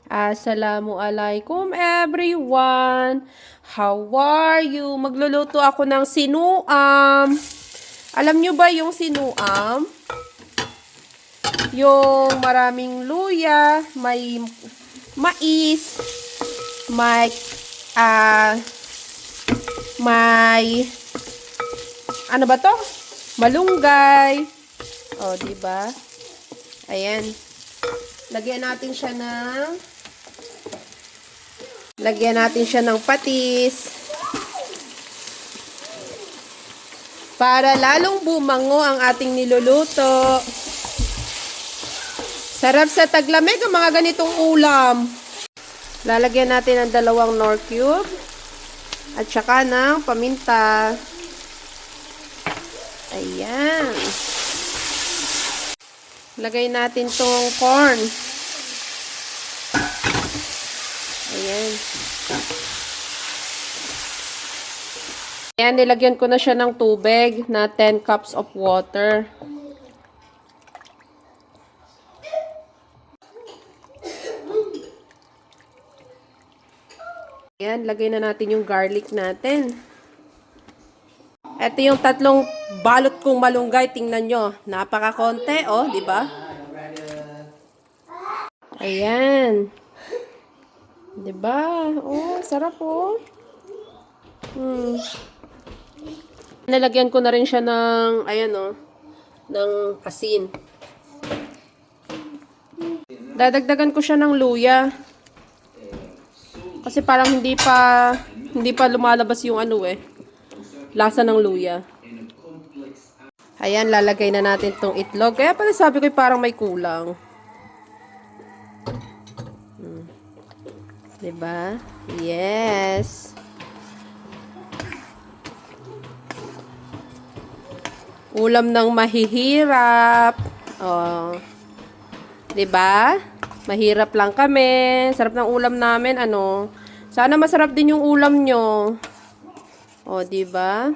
Assalamualaikum everyone. How are you? Magluluto ako ng sinuam. Alam nyo ba yung sinuam? Yung maraming luya, may mais, may ano ba to? Malunggay. Oh, di ba? Ayan. Lagyan natin siya ng patis. Para lalong bumango ang ating niluluto. Sarap sa taglamig ang mga ganitong ulam. Lalagyan natin ng 2 Knorr cube. At saka ng paminta. Ayan. Lagay natin tong corn. Ayan. Ayan, nilagyan ko na siya ng tubig na 10 cups of water. Ayan, lagay na natin yung garlic natin. Ito yung 3 balot kong malunggay. Tingnan nyo. Napaka-konti, oh, di ba? Ayan. Di ba? Oh, sarap, oh. Nalagyan ko na rin siya ng, ayan, oh, ng asin. Dadagdagan ko siya ng luya. Kasi parang hindi pa lumalabas yung ano, lasa ng luya. Ayan, lalagay na natin tong itlog. Kaya pala sabi ko parang may kulang. Diba? Yes. Ulam ng mahihirap. Oh. Diba? Mahirap lang kami. Sarap ng ulam namin, ano. Sana masarap din yung ulam nyo. Oh, diba?